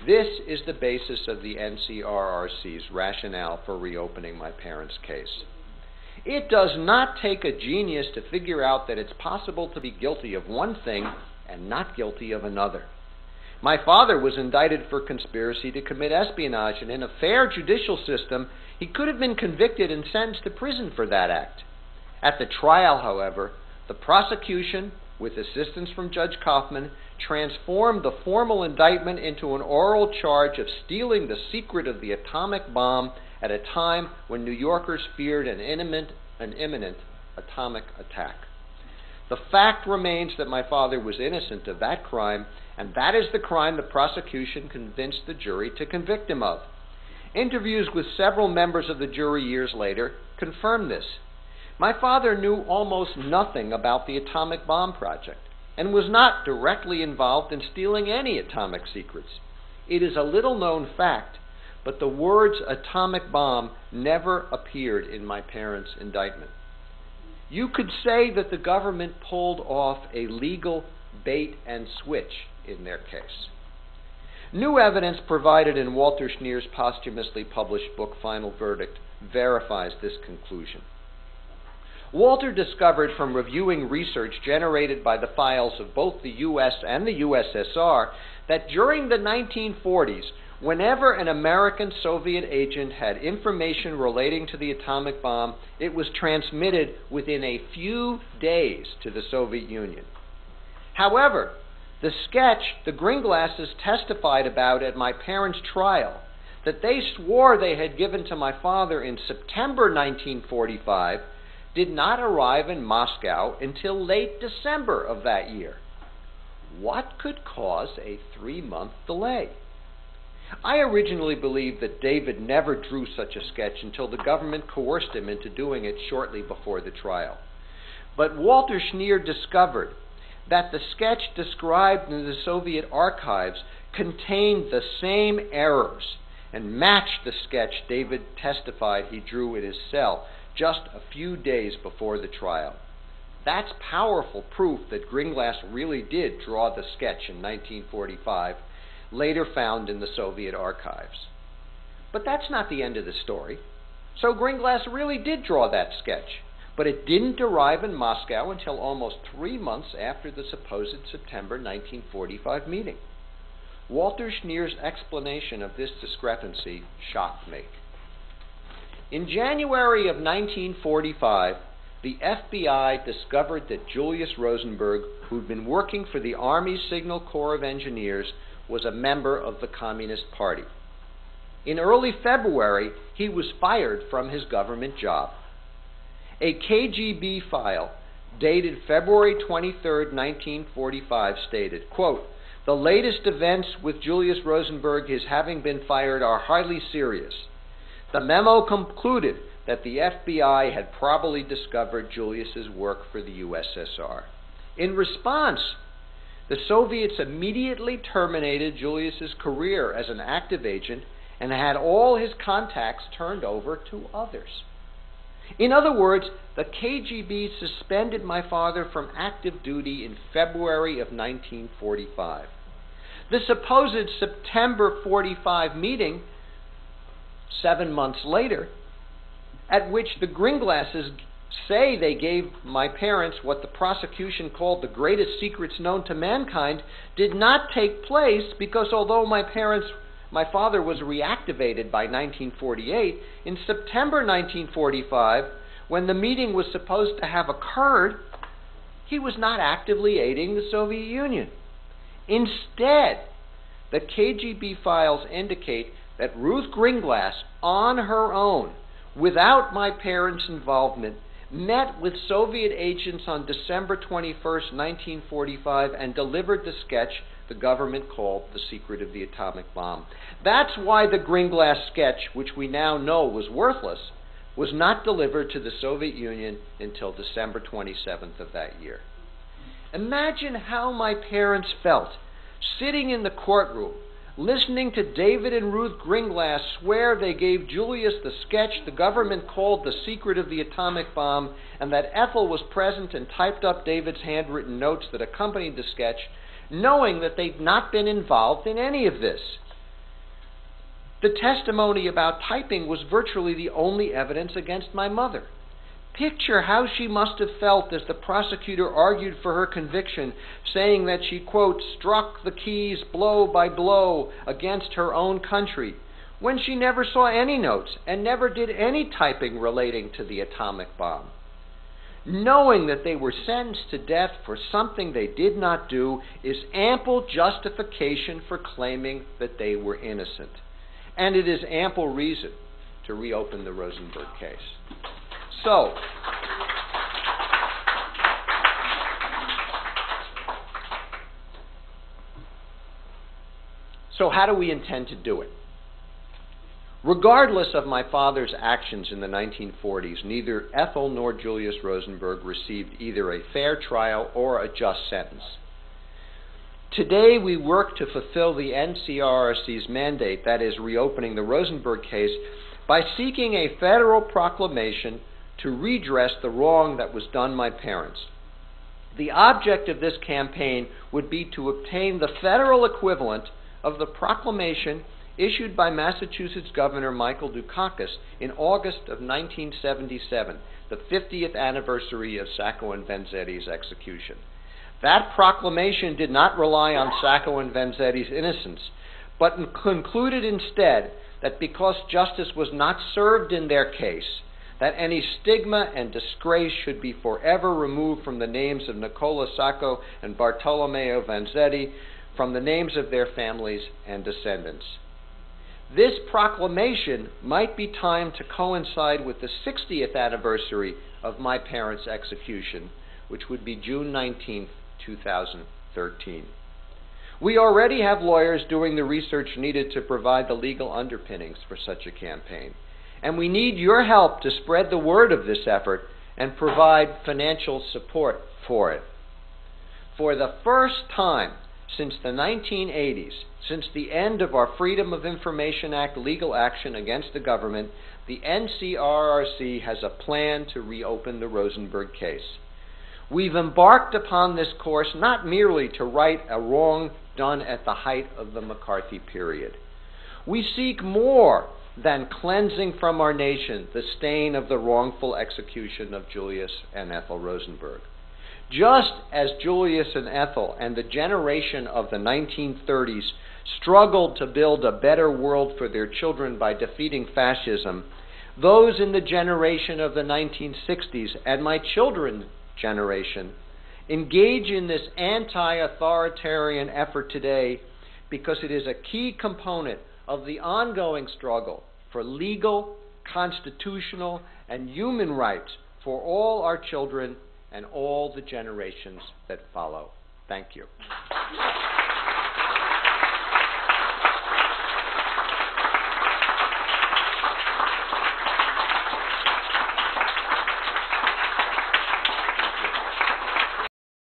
This is the basis of the NCRRC's rationale for reopening my parents' case. It does not take a genius to figure out that it's possible to be guilty of one thing and not guilty of another. My father was indicted for conspiracy to commit espionage, and in a fair judicial system, he could have been convicted and sentenced to prison for that act. At the trial, however, the prosecution, with assistance from Judge Kaufman, transformed the formal indictment into an oral charge of stealing the secret of the atomic bomb at a time when New Yorkers feared an imminent atomic attack. The fact remains that my father was innocent of that crime, and that is the crime the prosecution convinced the jury to convict him of. Interviews with several members of the jury years later confirmed this. My father knew almost nothing about the atomic bomb project and was not directly involved in stealing any atomic secrets. It is a little-known fact, but the words atomic bomb never appeared in my parents' indictment. You could say that the government pulled off a legal bait and switch in their case. New evidence provided in Walter Schneer's posthumously published book, Final Verdict, verifies this conclusion. Walter discovered from reviewing research generated by the files of both the U.S. and the USSR that during the 1940s, whenever an American Soviet agent had information relating to the atomic bomb, it was transmitted within a few days to the Soviet Union. However, the sketch the Gringlasses testified about at my parents' trial, that they swore they had given to my father in September 1945, did not arrive in Moscow until late December of that year. What could cause a 3-month delay? I originally believed that David never drew such a sketch until the government coerced him into doing it shortly before the trial. But Walter Schneer discovered that the sketch described in the Soviet archives contained the same errors and matched the sketch David testified he drew in his cell just a few days before the trial. That's powerful proof that Gringlas really did draw the sketch in 1945, later found in the Soviet archives. But that's not the end of the story. So Gringlas really did draw that sketch, but it didn't arrive in Moscow until almost 3 months after the supposed September 1945 meeting. Walter Schneer's explanation of this discrepancy shocked me. In January of 1945, the FBI discovered that Julius Rosenberg, who'd been working for the Army Signal Corps of Engineers, was a member of the Communist Party. In early February, he was fired from his government job. A KGB file dated February 23, 1945 stated, quote, "The latest events with Julius Rosenberg, his having been fired, are highly serious. The memo concluded that the FBI had probably discovered Julius's work for the USSR. In response, the Soviets immediately terminated Julius's career as an active agent and had all his contacts turned over to others." In other words, the KGB suspended my father from active duty in February of 1945. The supposed September 45 meeting, 7 months later, at which the Gringlasses say they gave my parents what the prosecution called the greatest secrets known to mankind, did not take place because although my father was reactivated by 1948, in September 1945, when the meeting was supposed to have occurred, he was not actively aiding the Soviet Union. Instead, the KGB files indicate that Ruth Gringlas, on her own, without my parents' involvement, met with Soviet agents on December 21, 1945, and delivered the sketch the government called The Secret of the Atomic Bomb. That's why the Gringlas sketch, which we now know was worthless, was not delivered to the Soviet Union until December 27th of that year. Imagine how my parents felt sitting in the courtroom, listening to David and Ruth Gringlas swear they gave Julius the sketch the government called The Secret of the Atomic Bomb, and that Ethel was present and typed up David's handwritten notes that accompanied the sketch, knowing that they'd not been involved in any of this. The testimony about typing was virtually the only evidence against my mother. Picture how she must have felt as the prosecutor argued for her conviction, saying that she, quote, struck the keys blow by blow against her own country, when she never saw any notes and never did any typing relating to the atomic bomb. Knowing that they were sentenced to death for something they did not do is ample justification for claiming that they were innocent. And it is ample reason to reopen the Rosenberg case. So, how do we intend to do it? Regardless of my father's actions in the 1940s, neither Ethel nor Julius Rosenberg received either a fair trial or a just sentence. Today we work to fulfill the NCRRC's mandate, that is, reopening the Rosenberg case, by seeking a federal proclamation to redress the wrong that was done my parents. The object of this campaign would be to obtain the federal equivalent of the proclamation issued by Massachusetts Governor Michael Dukakis in August of 1977, the 50th anniversary of Sacco and Vanzetti's execution. That proclamation did not rely on Sacco and Vanzetti's innocence, but concluded instead that because justice was not served in their case, that any stigma and disgrace should be forever removed from the names of Nicola Sacco and Bartolomeo Vanzetti, from the names of their families and descendants. This proclamation might be timed to coincide with the 60th anniversary of my parents' execution, which would be June 19, 2013. We already have lawyers doing the research needed to provide the legal underpinnings for such a campaign, and we need your help to spread the word of this effort and provide financial support for it. For the first time since the 1980s, since the end of our Freedom of Information Act legal action against the government, the NCRRC has a plan to reopen the Rosenberg case. We've embarked upon this course not merely to right a wrong done at the height of the McCarthy period. We seek more than cleansing from our nation the stain of the wrongful execution of Julius and Ethel Rosenberg. Just as Julius and Ethel and the generation of the 1930s struggled to build a better world for their children by defeating fascism, those in the generation of the 1960s and my children's generation engage in this anti-authoritarian effort today because it is a key component of the ongoing struggle for legal, constitutional, and human rights for all our children and all the generations that follow. Thank you.